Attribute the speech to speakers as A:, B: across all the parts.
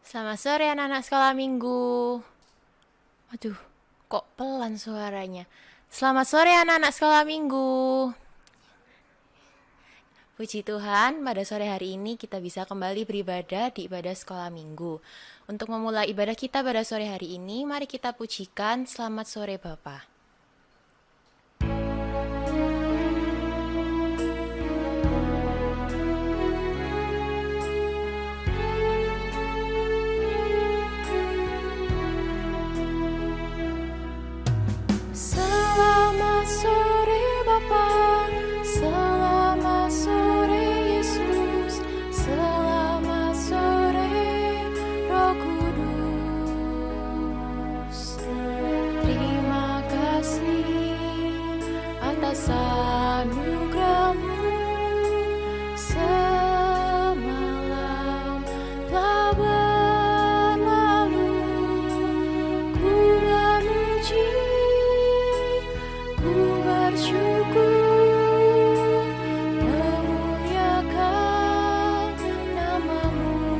A: Selamat sore anak-anak sekolah minggu. Aduh, kok pelan suaranya. Selamat sore anak-anak sekolah minggu. Puji Tuhan, pada sore hari ini kita bisa kembali beribadah di ibadah sekolah minggu. Untuk memulai ibadah kita pada sore hari ini, mari kita pujikan Selamat Sore Bapa. Selamat sore Bapa, selamat sore Yesus, selamat sore Roh Kudus. Terima kasih atas anugerah-Mu, semalam telah berlalu. Ku memuji, ku bersyukur, memuliakan nama-Mu.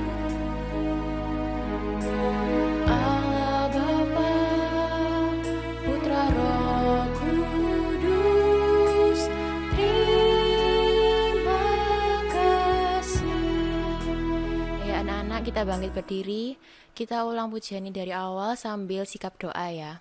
A: Allah Bapa, Putra Roh Kudus, terima kasih. Ya anak-anak, kita bangkit berdiri. Kita ulang pujian ini dari awal sambil sikap doa ya.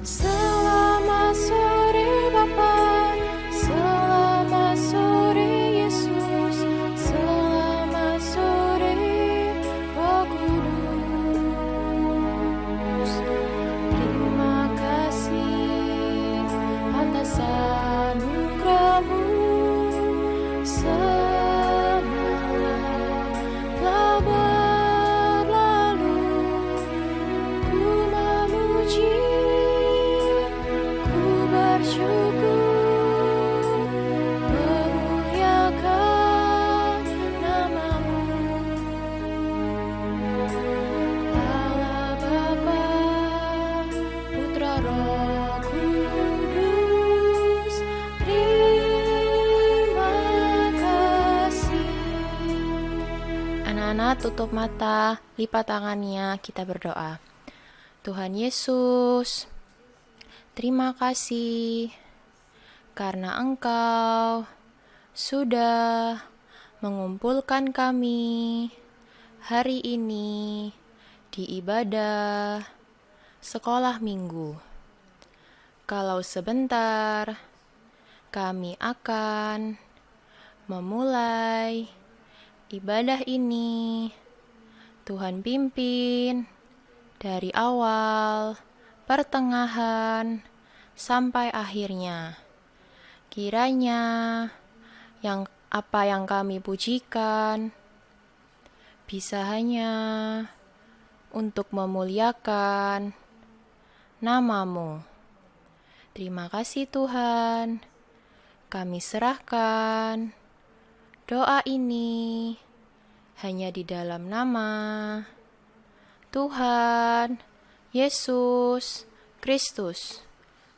A: Selamat sore Bapa, selamat sore Yesus, selamat sore Roh Kudus. Terima kasih atas anugerah-Mu, semalam telah berlalu. Ku memuji, ku bersyukur, memuliakan nama-Mu. Allah Bapa, Putra Roh Kudus, terima kasih. Anak-anak tutup mata, lipat tangannya, kita berdoa. Tuhan Yesus, terima kasih karena Engkau sudah mengumpulkan kami hari ini di ibadah sekolah minggu. Kalau sebentar kami akan memulai ibadah ini, Tuhan pimpin dari awal, pertengahan, sampai akhirnya. Kiranya apa yang kami pujikan bisa hanya untuk memuliakan nama-Mu. Terima kasih Tuhan. Kami serahkan doa ini hanya di dalam nama Tuhan Yesus Kristus.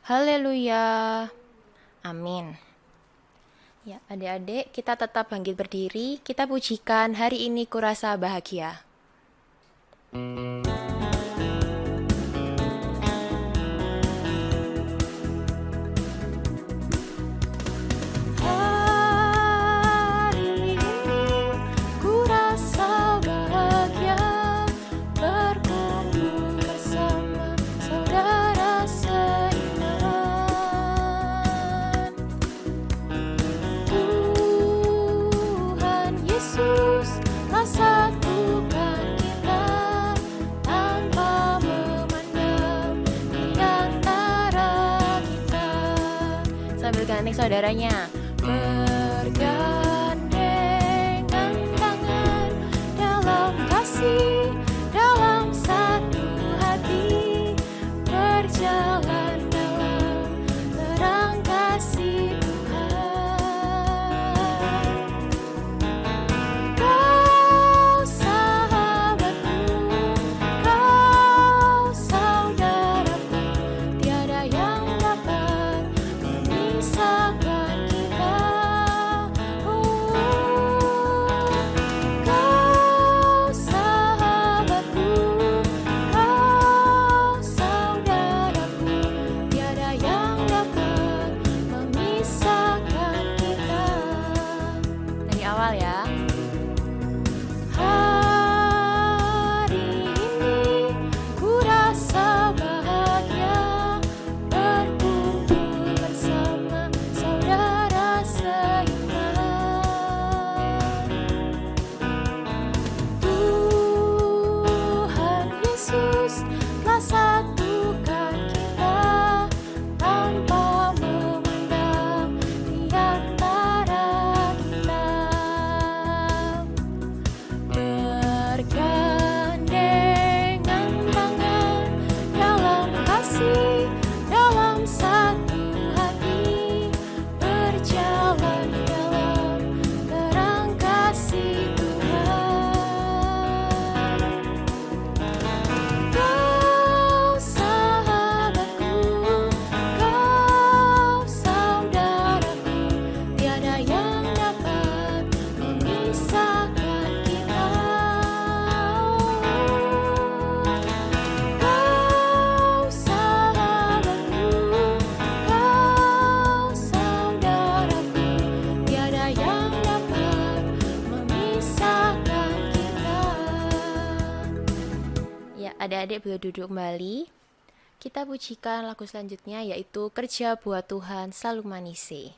A: Haleluya. Amin. Ya, adik-adik, kita tetap bangkit berdiri. Kita pujikan Hari Ini Kurasa Bahagia. Hari ini kurasa bahagia, berkumpul bersama saudara seiman. Tuhan Yesus telah satukan kita tanpa memandang di antara kita. Sambil gandeng saudaranya. Bergandengan tangan dalam kasih, dalam satu hati, berjalan dalam terang kasih Tuhan. Kau sahabatku, Adik-adik boleh duduk kembali. Kita pujikan lagu selanjutnya yaitu Kerja Buat Tuhan Selalu Manise.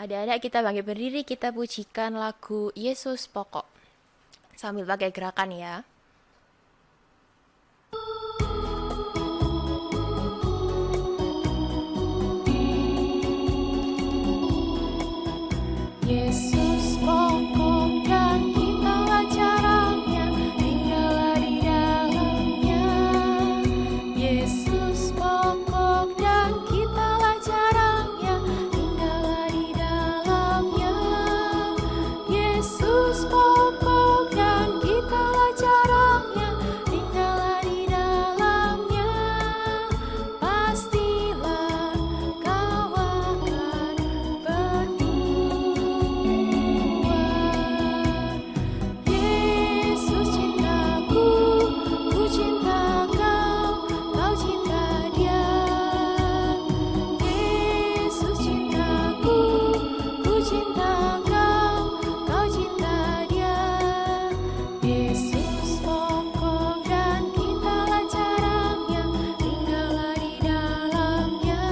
A: Adik-adik kita bangkit berdiri, kita pujikan lagu Yesus Pokok. Sambil pakai gerakan ya. Yesus pokok dan kitalah caranya, tinggallah di dalamnya. Yesus pokok dan kitalah caranya, tinggallah di dalamnya. Yesus pokok dan kitalah caranya, tinggallah di dalamnya. Pastilah kau akan berbuah. Yesus cintaku, ku cinta kau, kau cinta Dia. Yesus cintaku, ku cinta kau, kau cinta Dia. Yesus pokok dan kitalah caranya, tinggallah di dalamnya.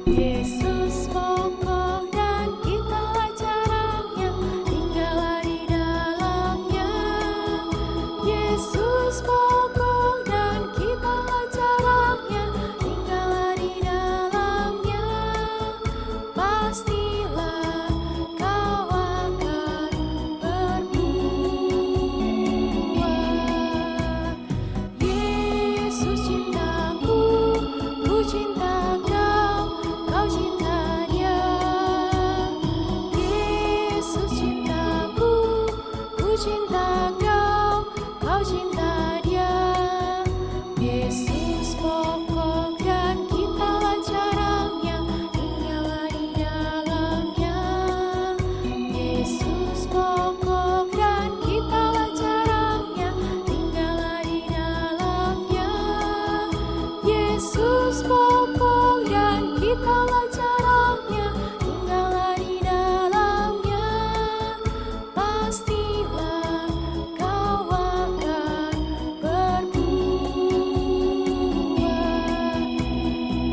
A: Yesus pokok dan kitalah caranya, tinggallah di dalamnya. Yesus pokok dan kitalah caranya, tinggallah di dalamnya. Pastilah kau akan berbuah. Yesus cintaku, ku cinta kau, kau cinta Dia. Yesus cintaku, ku cinta kau, kau cinta Dia. Yesus pokok dan kitalah caranya, tinggallah di dalamnya. Yesus pokok dan kitalah caranya, tinggallah di dalamnya. Yesus pokok dan kitalah caranya, tinggallah di dalamnya. Pastilah kau akan berbuah.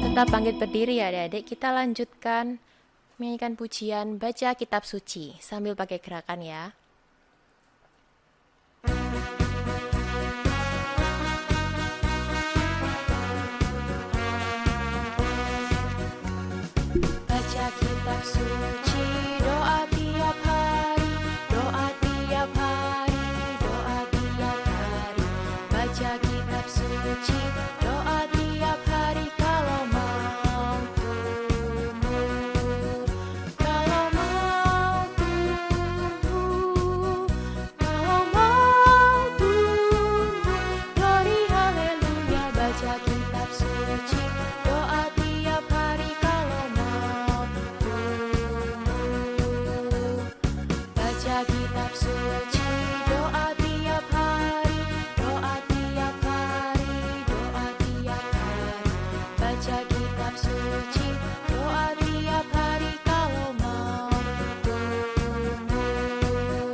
A: Tetap bangkit berdiri ya adik-adik, kita lanjutkan menyanyikan pujian baca kitab suci sambil pakai gerakan ya. Baca kitab suci, doa tiap hari, doa tiap hari, doa tiap hari. Baca kitab suci, doa tiap hari kalau mau tumbuh, kalau mau tumbuh, kalau mau tumbuh. Glory haleluya, baca kitab suci, doa baca kitab suci, doa tiap hari kalau mau tumbuh,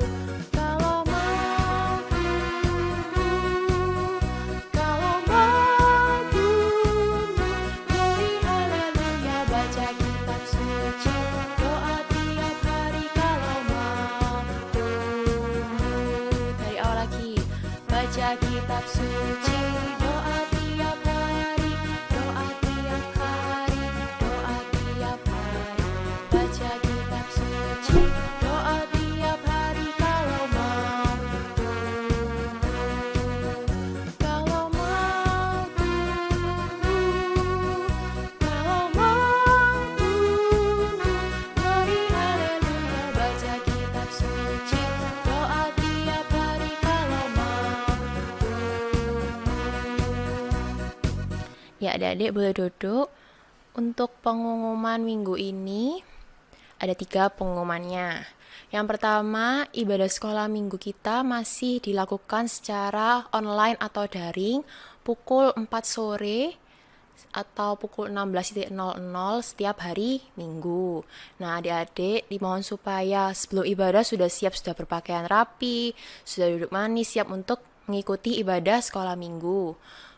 A: kalau mau tumbuh, kalau mau tumbuh. Glory haleluya, baca kitab suci, doa tiap hari kalau mau tumbuh. Dari awal lagi, baca kitab suci, doa tiap hari, doa tiap hari, doa tiap hari. Baca kitab suci, doa tiap hari kalau mau tumbuh, kalau mau tumbuh, kalau mau tumbuh. Glory haleluya, baca kitab suci, doa tiap hari kalau mau tumbuh. Ya, adik-adik boleh duduk. Untuk pengumuman minggu ini ada 3 pengumumannya. Yang pertama, ibadah sekolah minggu kita masih dilakukan secara online atau daring pukul 4 sore atau pukul 16.00 setiap hari minggu. Nah, adik-adik dimohon supaya sebelum ibadah sudah siap, sudah berpakaian rapi, sudah duduk manis, siap untuk mengikuti ibadah sekolah minggu.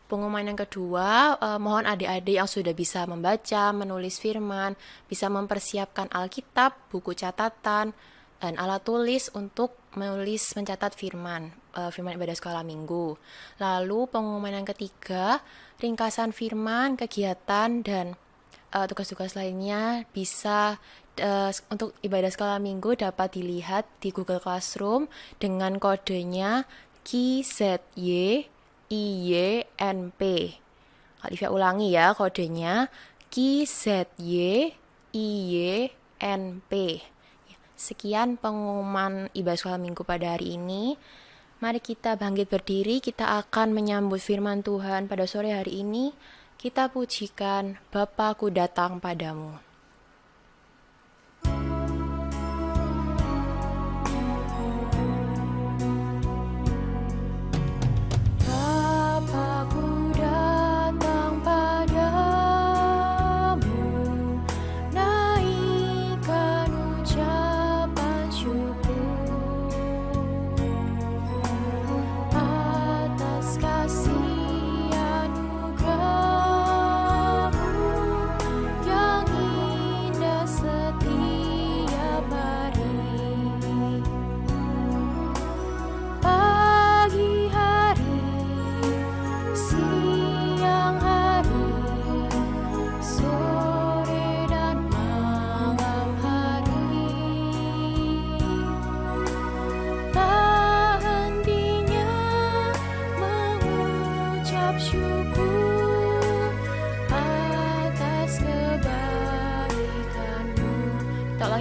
A: Pengumuman yang kedua, mohon adik-adik yang sudah bisa membaca, menulis firman, bisa mempersiapkan Alkitab, buku catatan, dan alat tulis untuk menulis mencatat firman ibadah sekolah minggu. Lalu pengumuman yang ketiga, ringkasan firman, kegiatan, dan tugas-tugas lainnya bisa untuk ibadah sekolah minggu dapat dilihat di Google Classroom dengan kodenya KZY IYNP. Alivia ulangi ya kodenya KZY IYNP. Sekian pengumuman ibadah sekolah minggu pada hari ini. Mari kita bangkit berdiri, kita akan menyambut firman Tuhan pada sore hari ini. Kita pujikan Bapa, ku datang padamu.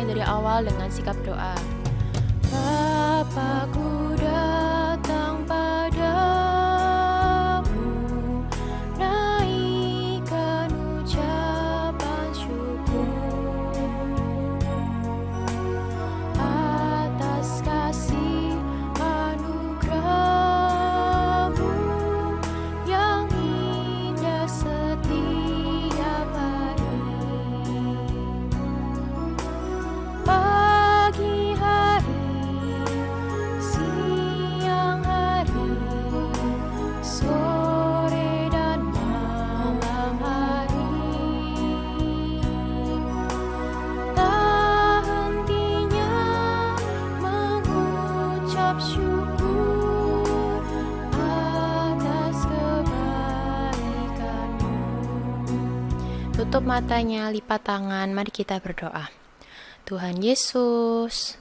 A: Dari awal dengan sikap doa. Bapa-ku datang padamu, naikkan ucapan syukur atas kasih anugerah-Mu yang indah setiap hari. Pagi hari, siang hari, sore dan malam hari, tak hentinya mengucap syukur atas kebaikan-Mu. Tutup matanya, lipat tangan, mari kita berdoa. Tuhan Yesus,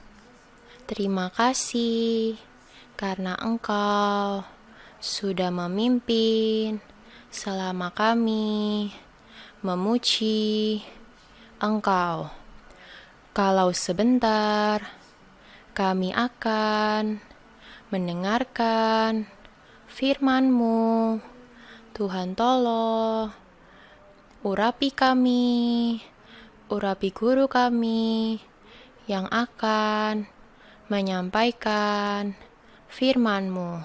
A: terima kasih karena Engkau sudah memimpin selama kami memuji Engkau. Kalau sebentar kami akan mendengarkan firman-Mu, Tuhan tolong urapi kami, urapi guru kami yang akan menyampaikan firman-Mu.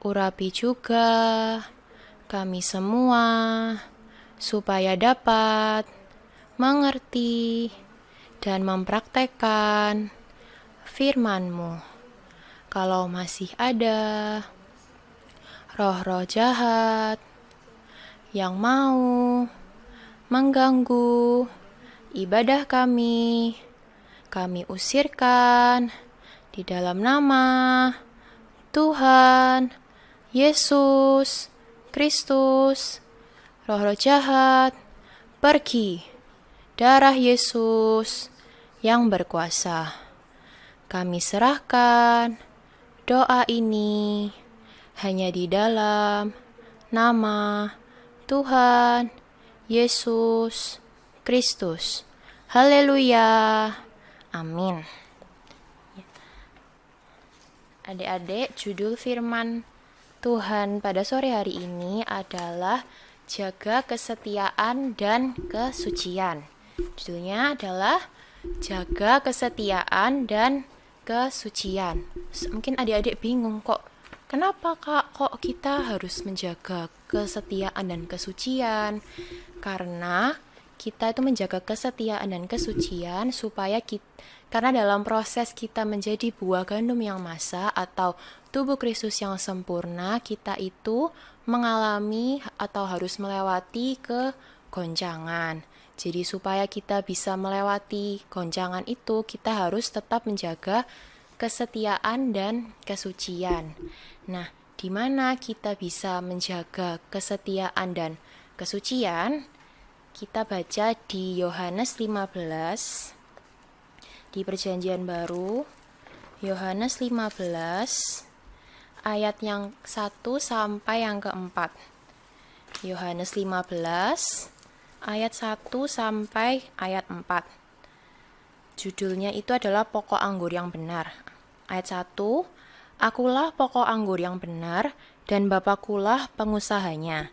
A: Urapi juga kami semua supaya dapat mengerti dan mempraktekkan firman-Mu. Kalau masih ada roh-roh jahat yang mau mengganggu ibadah kami usirkan di dalam nama Tuhan Yesus Kristus. Roh-roh jahat, pergi. Darah Yesus yang berkuasa. Kami serahkan doa ini hanya di dalam nama Tuhan Yesus Kristus. Haleluya. Amin. Adik-adik, judul firman Tuhan pada sore hari ini adalah jaga kesetiaan dan kesucian. Judulnya adalah jaga kesetiaan dan kesucian. Mungkin adik-adik bingung kenapa kok kita harus menjaga kesetiaan dan kesucian? Karena kita itu menjaga kesetiaan dan kesucian karena dalam proses kita menjadi buah gandum yang masak atau tubuh Kristus yang sempurna, kita itu mengalami atau harus melewati kegoncangan. Jadi supaya kita bisa melewati goncangan itu, kita harus tetap menjaga kesetiaan dan kesucian. Nah, di mana kita bisa menjaga kesetiaan dan kesucian? Kita baca di Yohanes 15 di Perjanjian Baru, Yohanes 15 ayat yang 1 sampai yang keempat. Yohanes 15 ayat 1 sampai ayat 4. Judulnya itu adalah pokok anggur yang benar. Ayat 1, Akulah pokok anggur yang benar dan Bapakulah pengusahanya.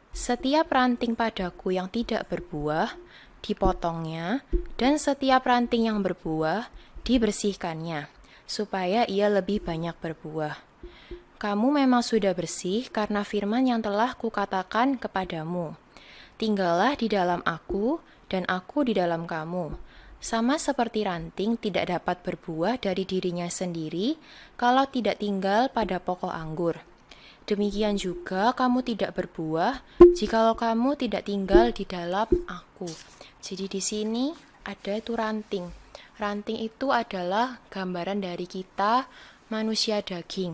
A: Setiap ranting padaku yang tidak berbuah, dipotongnya, dan setiap ranting yang berbuah, dibersihkannya, supaya ia lebih banyak berbuah. Kamu memang sudah bersih karena firman yang telah kukatakan kepadamu. Tinggallah di dalam aku, dan aku di dalam kamu. Sama seperti ranting tidak dapat berbuah dari dirinya sendiri kalau tidak tinggal pada pokok anggur. Demikian juga kamu tidak berbuah jikalau kamu tidak tinggal di dalam aku. Jadi di sini ada itu ranting. Ranting itu adalah gambaran dari kita manusia daging.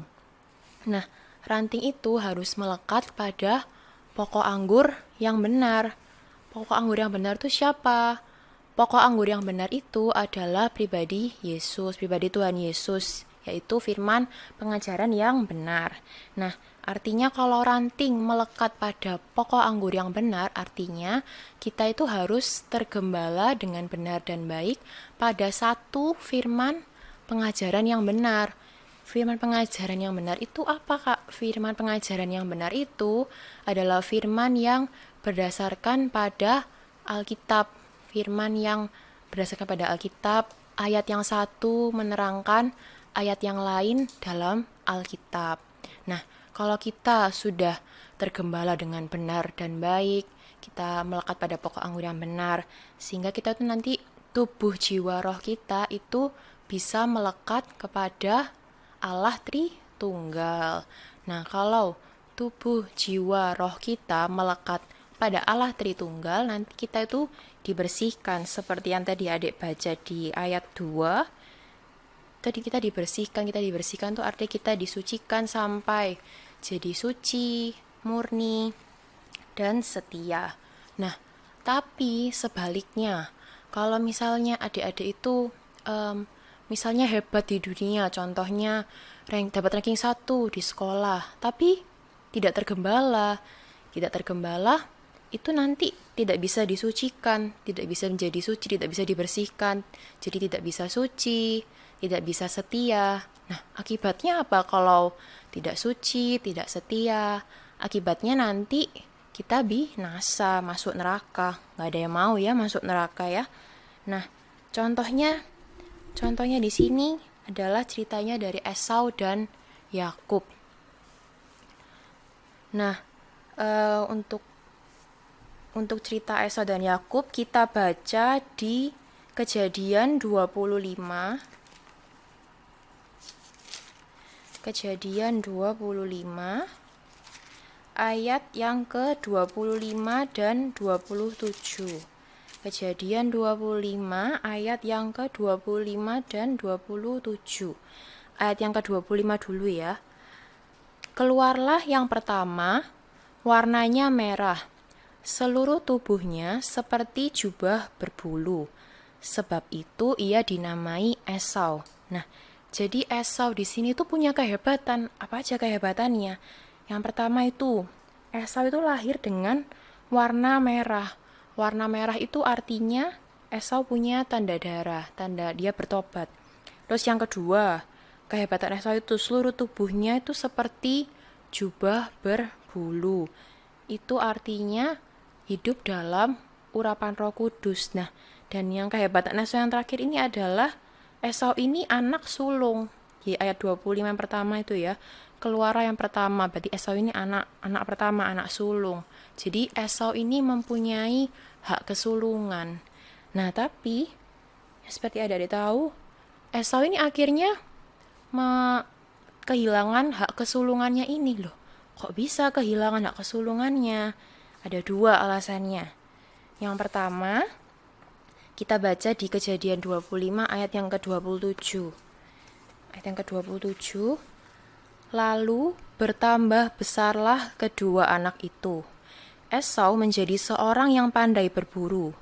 A: Nah, ranting itu harus melekat pada pokok anggur yang benar. Pokok anggur yang benar itu siapa? Pokok anggur yang benar itu adalah pribadi Yesus, pribadi Tuhan Yesus, yaitu firman pengajaran yang benar. Nah, artinya kalau ranting melekat pada pokok anggur yang benar, artinya kita itu harus tergembala dengan benar dan baik pada satu firman pengajaran yang benar. Firman pengajaran yang benar itu apa, Kak? Firman pengajaran yang benar itu adalah firman yang berdasarkan pada Alkitab. Firman yang berdasarkan pada Alkitab, ayat yang satu menerangkan ayat yang lain dalam Alkitab. Nah, kalau kita sudah tergembala dengan benar dan baik, kita melekat pada pokok anggur yang benar, sehingga kita tuh nanti tubuh jiwa roh kita itu bisa melekat kepada Allah Tritunggal. Nah, kalau tubuh jiwa roh kita melekat pada Allah Tritunggal, nanti kita itu dibersihkan seperti yang tadi adik baca di ayat 2. Tadi kita dibersihkan tuh artinya kita disucikan sampai jadi suci, murni, dan setia. Nah, tapi sebaliknya, kalau misalnya adik-adik itu misalnya hebat di dunia, contohnya dapat ranking 1 di sekolah, tapi tidak tergembala itu nanti tidak bisa disucikan, tidak bisa menjadi suci, tidak bisa dibersihkan, jadi tidak bisa suci, tidak bisa setia. Nah, akibatnya apa kalau tidak suci, tidak setia? Akibatnya nanti kita binasa, masuk neraka. Nggak ada yang mau ya masuk neraka ya. Nah, contohnya di sini adalah ceritanya dari Esau dan Yakub. Nah, untuk untuk cerita Esau dan Yakub kita baca di Kejadian 25. Kejadian 25 ayat yang ke-25 dan 27. Kejadian 25 ayat yang ke-25 dan 27. Ayat yang ke-25 dulu ya. Keluarlah yang pertama, warnanya merah. Seluruh tubuhnya seperti jubah berbulu. Sebab itu ia dinamai Esau. Nah, jadi Esau di sini tuh punya kehebatan. Apa aja kehebatannya? Yang pertama itu, Esau itu lahir dengan warna merah. Warna merah itu artinya Esau punya tanda darah, tanda dia bertobat. Terus yang kedua, kehebatan Esau itu seluruh tubuhnya itu seperti jubah berbulu. Itu artinya hidup dalam urapan Roh Kudus. Nah, dan yang kehebatan Esau yang terakhir ini adalah Esau ini anak sulung. Di ayat 25 yang pertama itu ya. Keluarlah yang pertama, berarti Esau ini anak pertama, anak sulung. Jadi Esau ini mempunyai hak kesulungan. Nah, tapi seperti adik-adik tahu, Esau ini akhirnya kehilangan hak kesulungannya ini loh. Kok bisa kehilangan hak kesulungannya? Ada dua alasannya. Yang pertama, kita baca di Kejadian 25 ayat yang ke-27. Ayat yang ke-27. Lalu bertambah besarlah kedua anak itu. Esau menjadi seorang yang pandai berburu,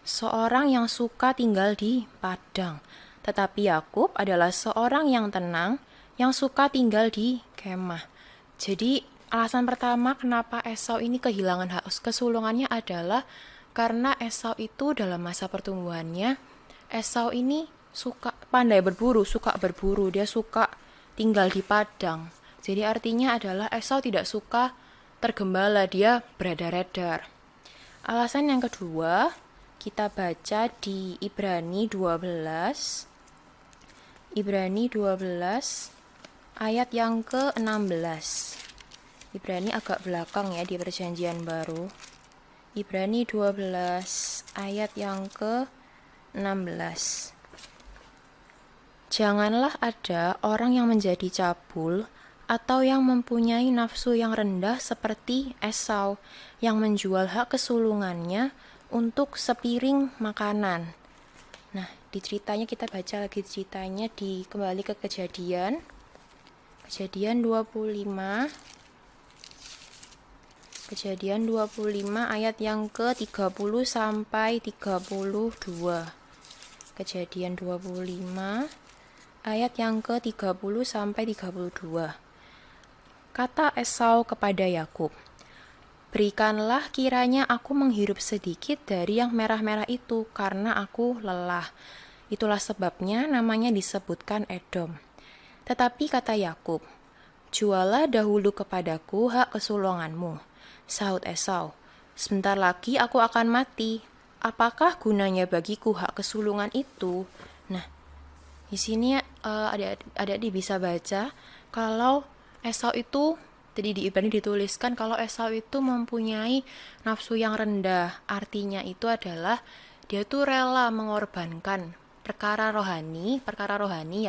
A: seorang yang suka tinggal di padang. Tetapi Yakub adalah seorang yang tenang, yang suka tinggal di kemah. Jadi alasan pertama kenapa Esau ini kehilangan hak kesulungannya adalah karena Esau itu dalam masa pertumbuhannya, Esau ini suka pandai berburu, dia suka tinggal di padang. Jadi artinya adalah Esau tidak suka tergembala, dia beredar-edar. Alasan yang kedua, kita baca di Ibrani 12. Ibrani 12 ayat yang ke-16. Ibrani agak belakang ya di Perjanjian Baru. Ibrani 12 ayat yang ke-16. Janganlah ada orang yang menjadi cabul atau yang mempunyai nafsu yang rendah seperti Esau yang menjual hak kesulungannya untuk sepiring makanan. Nah, di ceritanya kita baca lagi ceritanya kembali ke Kejadian 25. Kejadian 25 ayat yang ke-30 sampai 32. Kejadian 25 ayat yang ke-30 sampai 32. Kata Esau kepada Yakub, "Berikanlah kiranya aku menghirup sedikit dari yang merah-merah itu, karena aku lelah." Itulah sebabnya namanya disebutkan Edom. Tetapi kata Yakub, "Jualah dahulu kepadaku hak kesulunganmu." Sahut Esau, "Sebentar lagi aku akan mati. Apakah gunanya bagiku hak kesulungan itu?" Nah, di sini adik-adik bisa baca kalau Esau itu, tadi di Ibrani dituliskan kalau Esau itu mempunyai nafsu yang rendah. Artinya itu adalah dia tuh rela mengorbankan perkara rohani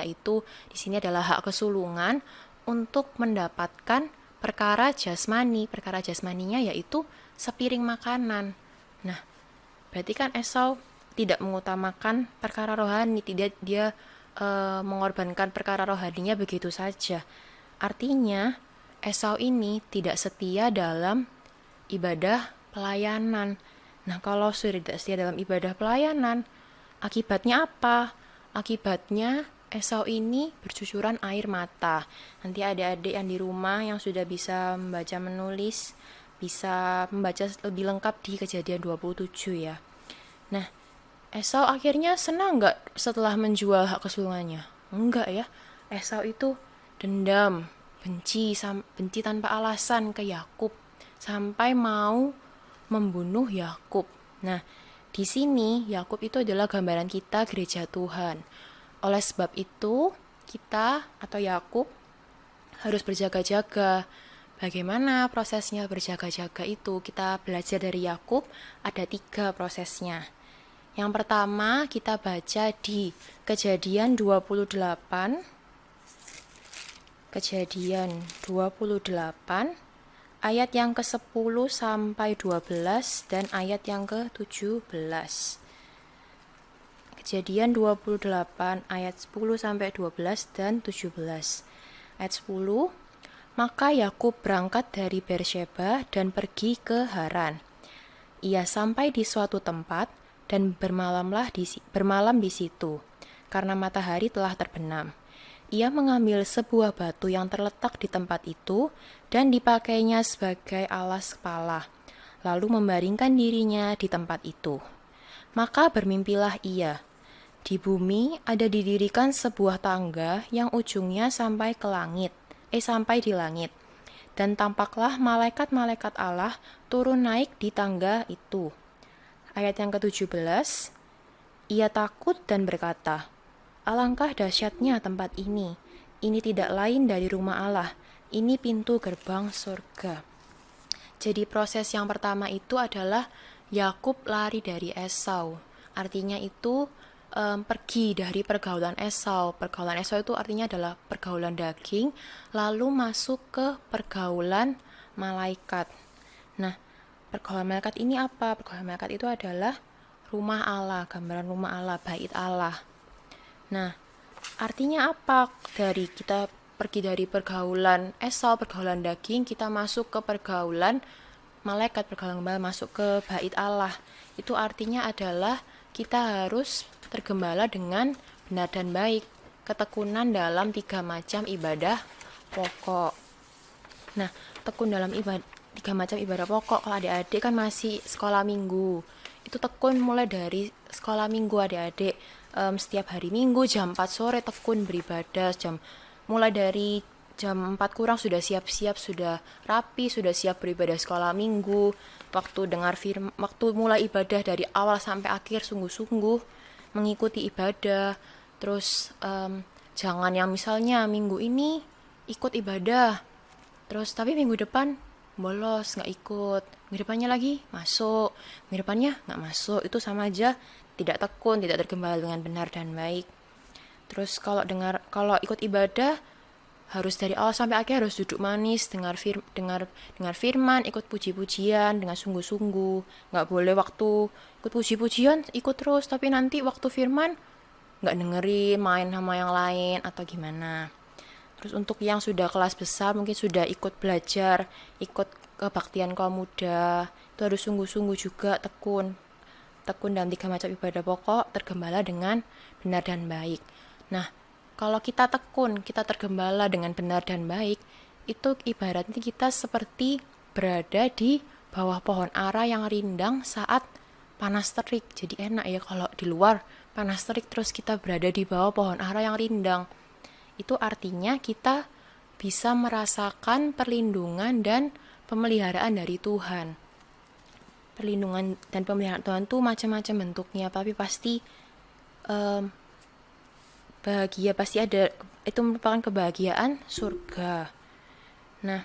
A: yaitu di sini adalah hak kesulungan untuk mendapatkan perkara jasmani. Perkara jasmaninya yaitu sepiring makanan. Nah, berarti kan Esau tidak mengutamakan perkara rohani, tidak dia mengorbankan perkara rohaninya begitu saja. Artinya Esau ini tidak setia dalam ibadah pelayanan. Nah, kalau sudah tidak setia dalam ibadah pelayanan, akibatnya apa? Akibatnya Esau ini bercucuran air mata. Nanti adik-adik yang di rumah yang sudah bisa membaca menulis, bisa membaca lebih lengkap di Kejadian 27 ya. Nah, Esau akhirnya senang nggak setelah menjual hak kesulungannya? Enggak ya. Esau itu dendam, benci tanpa alasan ke Yakub sampai mau membunuh Yakub. Nah, di sini Yakub itu adalah gambaran kita gereja Tuhan. Oleh sebab itu, kita atau Yakub harus berjaga-jaga. Bagaimana prosesnya berjaga-jaga itu? Kita belajar dari Yakub, ada 3 prosesnya. Yang pertama kita baca di Kejadian 28, ayat yang ke-10 sampai 12 dan ayat yang ke-17. Kejadian 28 ayat 10 sampai 12 dan 17. Ayat 10, maka Yakub berangkat dari Beersheba dan pergi ke Haran. Ia sampai di suatu tempat dan bermalam di situ, karena matahari telah terbenam. Ia mengambil sebuah batu yang terletak di tempat itu dan dipakainya sebagai alas kepala, lalu membaringkan dirinya di tempat itu. Maka bermimpilah ia. Di bumi ada didirikan sebuah tangga yang ujungnya sampai di langit. Dan tampaklah malaikat-malaikat Allah turun naik di tangga itu. Ayat yang ke-17, ia takut dan berkata, alangkah dahsyatnya tempat ini. Ini tidak lain dari rumah Allah. Ini pintu gerbang surga. Jadi proses yang pertama itu adalah Yakub lari dari Esau. Artinya itu pergi dari pergaulan Esau. Pergaulan Esau itu artinya adalah pergaulan daging, lalu masuk ke pergaulan malaikat. Nah, pergaulan malaikat ini apa? Pergaulan malaikat itu adalah rumah Allah, gambaran rumah Allah, bait Allah. Nah, artinya apa? Dari kita pergi dari pergaulan Esau, pergaulan daging, kita masuk ke pergaulan malaikat, pergaulan masuk ke bait Allah. Itu artinya adalah kita harus tergembala dengan benar dan baik, ketekunan dalam 3 macam ibadah pokok. Nah, tekun dalam 3 macam ibadah pokok, kalau adik-adik kan masih sekolah minggu, itu tekun mulai dari sekolah minggu adik-adik, setiap hari minggu jam 4 sore tekun beribadah, mulai dari jam 4 kurang sudah siap-siap, sudah rapi, sudah siap beribadah sekolah minggu. Waktu mulai ibadah dari awal sampai akhir sungguh-sungguh mengikuti ibadah. Terus jangan yang misalnya minggu ini ikut ibadah, terus tapi minggu depan bolos, nggak ikut, minggu depannya lagi masuk, minggu depannya nggak masuk. Itu sama aja tidak tekun, tidak tergembala dengan benar dan baik. Terus kalau ikut ibadah harus dari awal sampai akhir harus duduk manis, dengar firman, ikut puji-pujian dengan sungguh-sungguh. Nggak boleh waktu ikut puji-pujian ikut terus, tapi nanti waktu firman nggak dengerin, main sama yang lain atau gimana. Terus untuk yang sudah kelas besar, mungkin sudah ikut belajar, ikut kebaktian kaum muda, itu harus sungguh-sungguh juga tekun dalam 3 macam ibadah pokok, tergembala dengan benar dan baik. Nah, kalau kita tekun, kita tergembala dengan benar dan baik, itu ibaratnya kita seperti berada di bawah pohon ara yang rindang saat panas terik. Jadi enak ya kalau di luar panas terik terus kita berada di bawah pohon ara yang rindang. Itu artinya kita bisa merasakan perlindungan dan pemeliharaan dari Tuhan. Perlindungan dan pemeliharaan Tuhan itu macam-macam bentuknya, tapi pasti bahagia, pasti ada, itu merupakan kebahagiaan surga. Nah,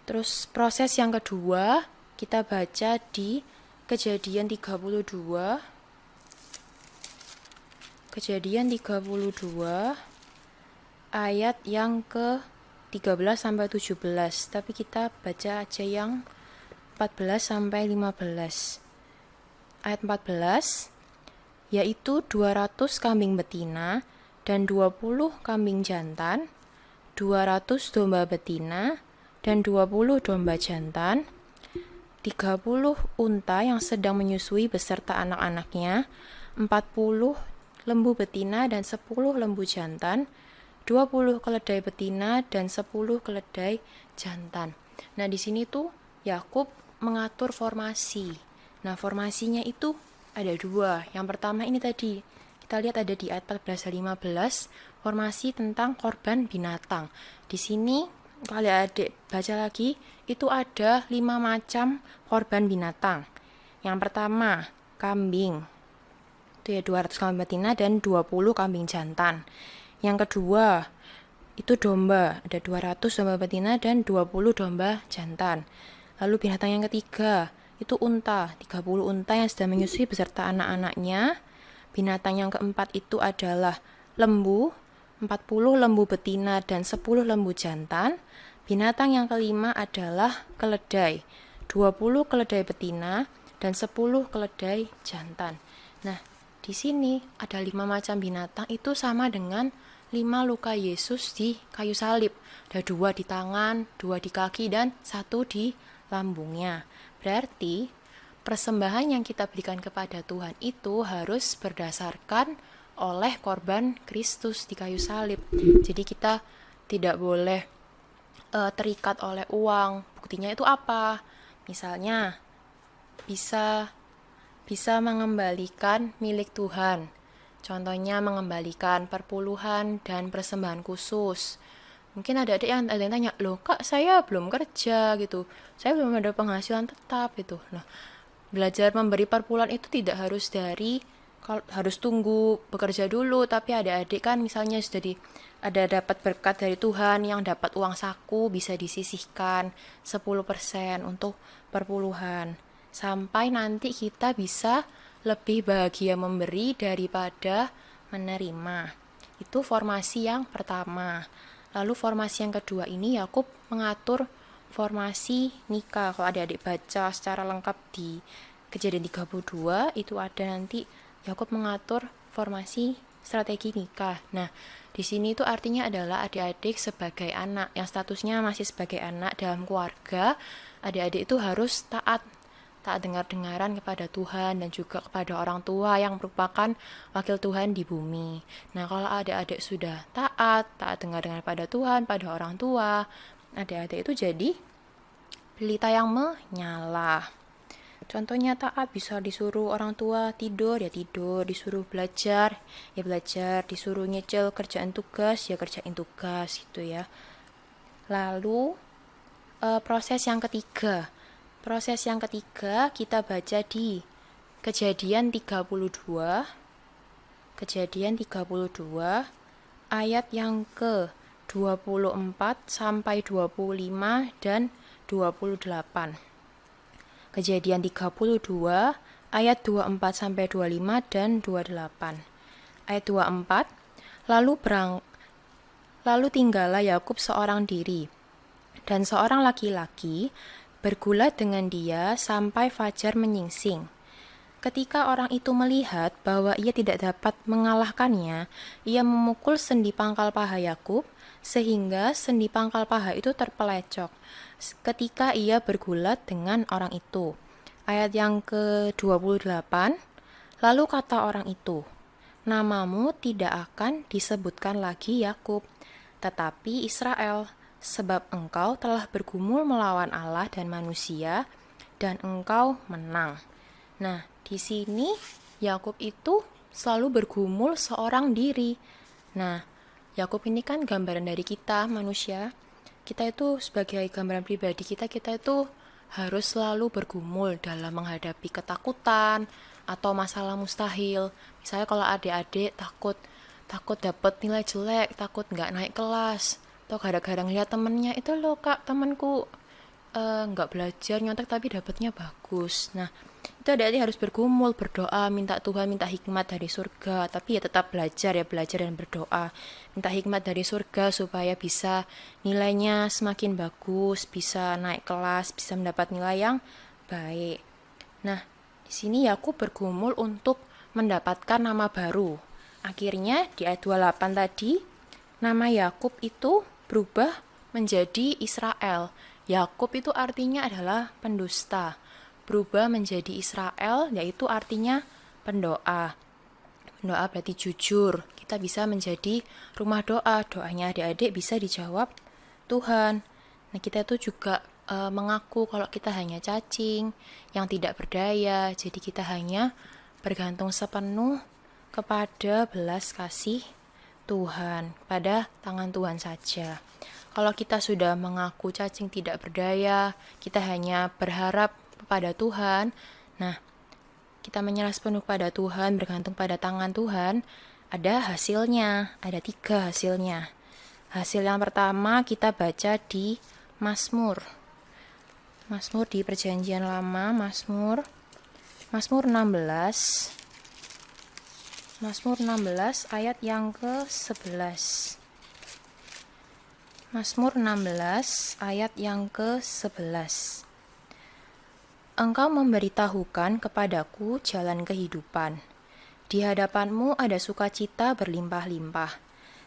A: terus proses yang kedua kita baca di Kejadian 32 ayat yang ke 13 sampai 17, tapi kita baca aja yang 14 sampai 15. Ayat 14, yaitu 200 kambing betina dan 20 kambing jantan, 200 domba betina dan 20 domba jantan, 30 unta yang sedang menyusui beserta anak-anaknya, 40 lembu betina dan 10 lembu jantan, 20 keledai betina dan 10 keledai jantan. Nah, di sini tuh Yakub mengatur formasi. Nah, formasinya itu ada 2. Yang pertama ini tadi, kita lihat ada di ayat 14 dan 15, formasi tentang korban binatang. Di sini, kalau adik baca lagi, itu ada 5 macam korban binatang. Yang pertama, kambing. Itu ya 200 kambing betina dan 20 kambing jantan. Yang kedua, itu domba, ada 200 domba betina dan 20 domba jantan. Lalu binatang yang ketiga, itu unta, 30 unta yang sedang menyusui beserta anak-anaknya. Binatang yang keempat itu adalah lembu, 40 lembu betina dan 10 lembu jantan. Binatang yang kelima adalah keledai, 20 keledai betina dan 10 keledai jantan. Nah, di sini ada 5 macam binatang, itu sama dengan 5 luka Yesus di kayu salib. Ada 2 di tangan, 2 di kaki, dan 1 di lambungnya. Berarti persembahan yang kita berikan kepada Tuhan itu harus berdasarkan oleh korban Kristus di kayu salib. Jadi kita tidak boleh terikat oleh uang. Buktinya itu apa? Misalnya bisa mengembalikan milik Tuhan. Contohnya mengembalikan perpuluhan dan persembahan khusus. Mungkin ada yang tanya, loh kak saya belum kerja gitu, saya belum ada penghasilan tetap gitu. Nah, belajar memberi perpuluhan itu tidak harus tunggu bekerja dulu, tapi adik-adik kan misalnya sudah ada dapat berkat dari Tuhan yang dapat uang saku, bisa disisihkan 10% untuk perpuluhan. Sampai nanti kita bisa lebih bahagia memberi daripada menerima. Itu formasi yang pertama. Lalu formasi yang kedua ini Yakub mengatur formasi nikah. Kalau adik-adik baca secara lengkap di Kejadian 32 itu ada nanti Yakub mengatur formasi strategi nikah. Nah, di sini itu artinya adalah adik-adik sebagai anak yang statusnya masih sebagai anak dalam keluarga, adik-adik itu harus taat dengar-dengaran kepada Tuhan dan juga kepada orang tua yang merupakan wakil Tuhan di bumi. Nah, kalau adik-adik sudah taat dengar-dengar pada Tuhan, pada orang tua, adik-adik itu jadi pelita yang menyala. Contohnya taat bisa disuruh orang tua tidur, ya tidur, disuruh belajar, ya belajar, disuruh nyicil kerjaan tugas, ya kerjain tugas gitu ya. Lalu proses yang ketiga. Proses yang ketiga kita baca di Kejadian 32. Kejadian 32 ayat yang ke-24 sampai 25 dan 28. Kejadian 32 ayat 24 sampai 25 dan 28. Ayat 24, lalu tinggallah Yakub seorang diri dan seorang laki-laki bergulat dengan dia sampai fajar menyingsing. Ketika orang itu melihat bahwa ia tidak dapat mengalahkannya, ia memukul sendi pangkal paha Yakub sehingga sendi pangkal paha itu terpelecok ketika ia bergulat dengan orang itu. Ayat yang ke-28, lalu kata orang itu, namamu tidak akan disebutkan lagi Yakub, tetapi Israel, sebab engkau telah bergumul melawan Allah dan manusia, dan engkau menang. Nah, di sini Yakub itu selalu bergumul seorang diri. Nah, Yakub ini kan gambaran dari kita manusia. Kita itu sebagai gambaran pribadi kita itu harus selalu bergumul dalam menghadapi ketakutan atau masalah mustahil. Misalnya kalau adik-adik takut dapat nilai jelek, takut nggak naik kelas, atau gara-gara ngeliat temennya, itu loh kak temanku nggak belajar nyontek tapi dapatnya bagus. Nah, itu adik-adik harus bergumul, berdoa, minta Tuhan, minta hikmat dari surga. Tapi ya tetap belajar dan berdoa. Minta hikmat dari surga supaya bisa nilainya semakin bagus, bisa naik kelas, bisa mendapat nilai yang baik. Nah, di sini Yakub bergumul untuk mendapatkan nama baru. Akhirnya di ayat 28 tadi, nama Yakub itu berubah menjadi Israel. Yakub itu artinya adalah pendusta. Berubah menjadi Israel, yaitu artinya pendoa. Pendoa berarti jujur. Kita bisa menjadi rumah doa. Doanya adik-adik bisa dijawab Tuhan. Nah, kita itu juga mengaku kalau kita hanya cacing, yang tidak berdaya. Jadi kita hanya bergantung sepenuh kepada belas kasih Tuhan, pada tangan Tuhan saja. Kalau kita sudah mengaku cacing tidak berdaya, kita hanya berharap kepada Tuhan, nah kita menyerah sepenuh pada Tuhan, bergantung pada tangan Tuhan, ada hasilnya, ada 3 hasilnya. Hasil yang pertama kita baca di Mazmur. Mazmur di Perjanjian Lama, Mazmur 16. Mazmur 16 ayat yang ke-11. Mazmur 16 ayat yang ke-11. Engkau memberitahukan kepadaku jalan kehidupan. Di hadapanmu ada sukacita berlimpah-limpah.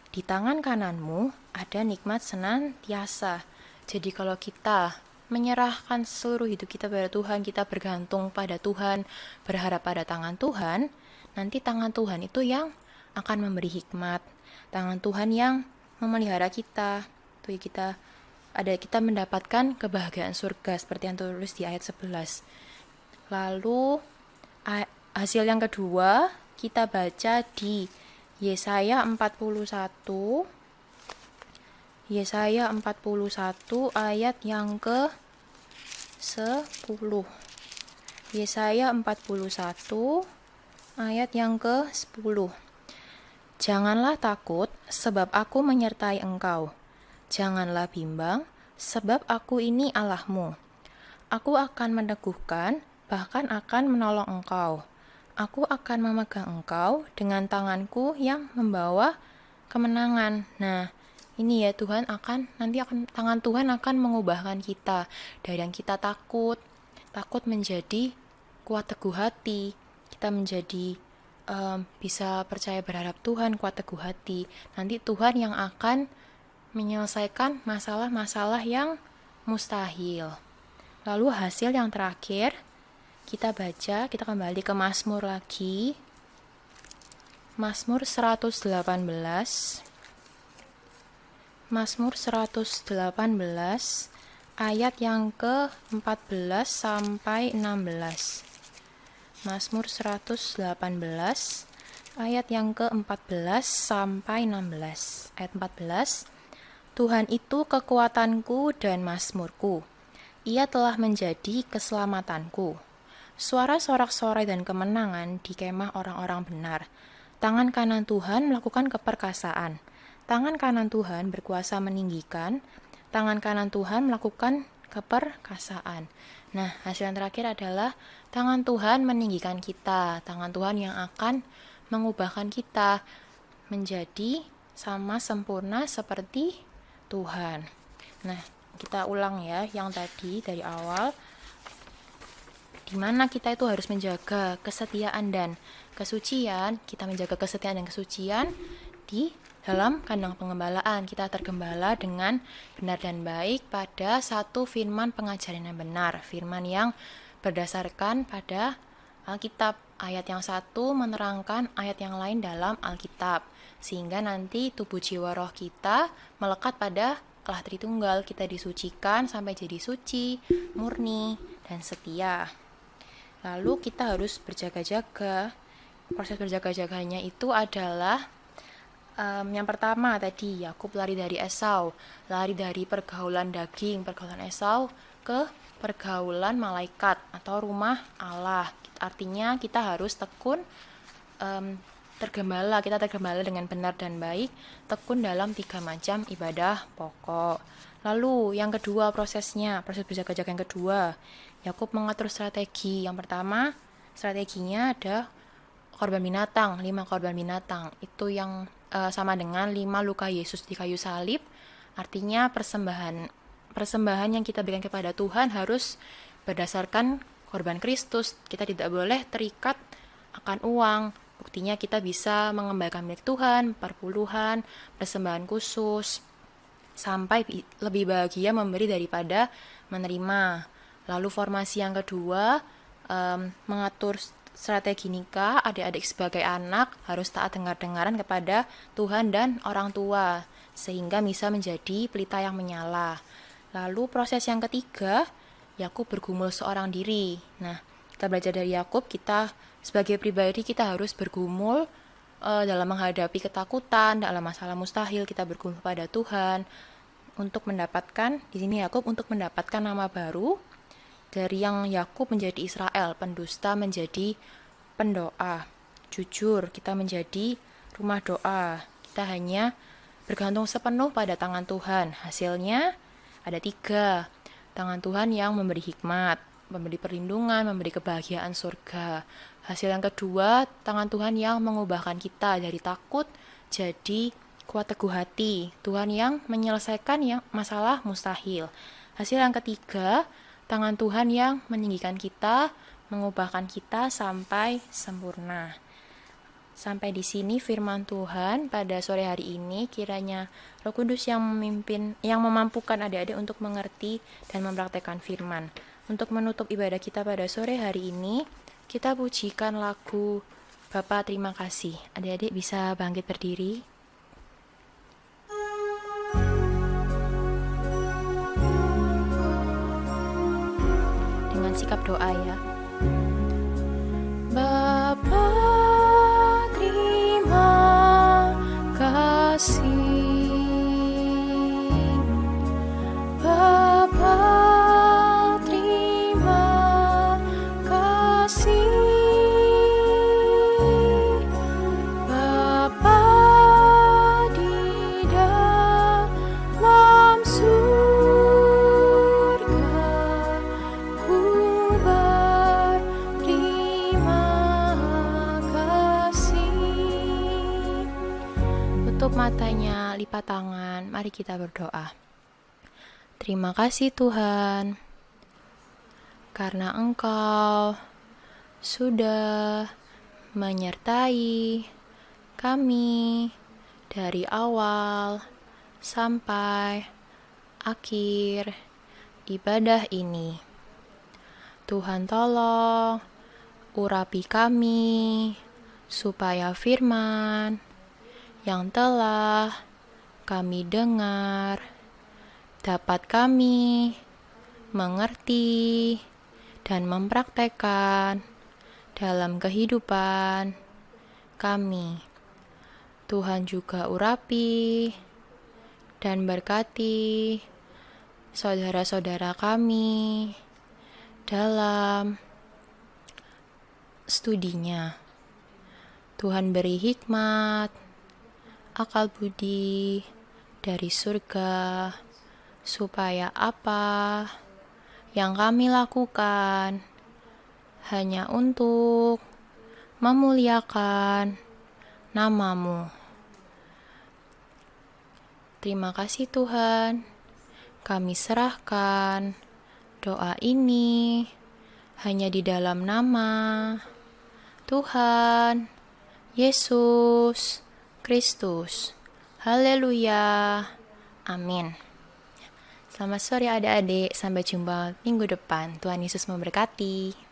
A: Di tangan kananmu ada nikmat senantiasa. Jadi kalau kita menyerahkan seluruh hidup kita pada Tuhan, kita bergantung pada Tuhan, berharap pada tangan Tuhan, nanti tangan Tuhan itu yang akan memberi hikmat. Tangan Tuhan yang memelihara kita. Tuh kita mendapatkan kebahagiaan surga seperti yang tertulis di ayat 11. Lalu hasil yang kedua kita baca di Yesaya 41. Yesaya 41 ayat yang ke-10. Yesaya 41 ayat yang ke-10. Janganlah takut, sebab aku menyertai engkau. Janganlah bimbang, sebab aku ini Allahmu. Aku akan meneguhkan, bahkan akan menolong engkau. Aku akan memegang engkau dengan tanganku yang membawa kemenangan. Nah, ini ya tangan Tuhan akan mengubahkan kita dari yang kita takut menjadi kuat teguh hati. Kita menjadi bisa percaya berharap Tuhan, kuat teguh hati. Nanti Tuhan yang akan menyelesaikan masalah-masalah yang mustahil. Lalu hasil yang terakhir, kita kembali ke Mazmur lagi. Mazmur 118. Mazmur 118 ayat yang ke-14 sampai 16. Mazmur 118 ayat yang ke-14 sampai 16. Ayat 14. Tuhan itu kekuatanku dan mazmurku. Ia telah menjadi keselamatanku. Suara sorak-sorai dan kemenangan di kemah orang-orang benar. Tangan kanan Tuhan melakukan keperkasaan. Tangan kanan Tuhan berkuasa meninggikan. Tangan kanan Tuhan melakukan keperkasaan. Nah, hasil yang terakhir adalah tangan Tuhan meninggikan kita. Tangan Tuhan yang akan mengubahkan kita menjadi sama sempurna seperti Tuhan. Nah, kita ulang ya yang tadi dari awal, di mana kita itu harus menjaga kesetiaan dan kesucian. Kita menjaga kesetiaan dan kesucian di dalam kandang pengembalaan. Kita tergembala dengan benar dan baik pada satu firman pengajaran yang benar, firman yang berdasarkan pada Alkitab. Ayat yang satu menerangkan ayat yang lain dalam Alkitab, sehingga nanti tubuh jiwa roh kita melekat pada Allah Tritunggal. Kita disucikan sampai jadi suci, murni, dan setia. Lalu kita harus berjaga-jaga. Proses berjaga-jaganya itu adalah yang pertama tadi, Yakub lari dari Esau, lari dari pergaulan daging, pergaulan Esau ke pergaulan malaikat atau rumah Allah. Artinya kita harus tekun kita tergembala dengan benar dan baik, tekun dalam 3 macam ibadah pokok. Lalu yang kedua proses berjaga-jaga yang kedua, Yakub mengatur strategi. Yang pertama, strateginya ada korban binatang, 5 korban binatang. Itu yang sama dengan 5 luka Yesus di kayu salib. Artinya persembahan yang kita berikan kepada Tuhan harus berdasarkan korban Kristus. Kita tidak boleh terikat akan uang. Buktinya kita bisa mengembalikan milik Tuhan, perpuluhan, persembahan khusus, sampai lebih bahagia memberi daripada menerima. Lalu formasi yang kedua, mengatur strategi nikah. Adik-adik sebagai anak harus taat dengar-dengaran kepada Tuhan dan orang tua, sehingga bisa menjadi pelita yang menyala. Lalu proses yang ketiga, Yakub bergumul seorang diri. Nah, kita belajar dari Yakub, kita sebagai pribadi kita harus bergumul dalam menghadapi ketakutan, dalam masalah mustahil kita bergumul pada Tuhan untuk mendapatkan, di sini Yakub untuk mendapatkan nama baru. Dari yang Yakub menjadi Israel, pendusta menjadi pendoa. Jujur, kita menjadi rumah doa. Kita hanya bergantung sepenuh pada tangan Tuhan. Hasilnya ada 3. Tangan Tuhan yang memberi hikmat, memberi perlindungan, memberi kebahagiaan surga. Hasil yang kedua, tangan Tuhan yang mengubahkan kita dari takut jadi kuat teguh hati. Tuhan yang menyelesaikan yang masalah mustahil. Hasil yang ketiga, tangan Tuhan yang meninggikan kita, mengubahkan kita sampai sempurna. Sampai di sini firman Tuhan pada sore hari ini. Kiranya Roh Kudus yang memimpin, yang memampukan adik-adik untuk mengerti dan mempraktekkan firman. Untuk menutup ibadah kita pada sore hari ini, kita pujikan lagu Bapa Terima Kasih. Adik-adik bisa bangkit berdiri. Dengan sikap doa ya. Bapa terima kasih. Bapa terima kasih. Bapa di dalam surga, ku berterima kasih. Tutup matanya, lipat tangan, mari kita berdoa. Terima kasih Tuhan, karena Engkau sudah menyertai kami dari awal sampai akhir ibadah ini. Tuhan tolong urapi kami supaya firman yang telah kami dengar dapat kami mengerti dan mempraktekkan dalam kehidupan kami. Tuhan juga urapi dan berkati saudara-saudara kami dalam studinya. Tuhan beri hikmat, akal budi dari surga, supaya apa yang kami lakukan hanya untuk memuliakan nama-Mu. Terima kasih Tuhan, kami serahkan doa ini hanya di dalam nama Tuhan Yesus Kristus. Haleluya. Amin. Selamat sore adik-adik, sampai jumpa minggu depan. Tuhan Yesus memberkati.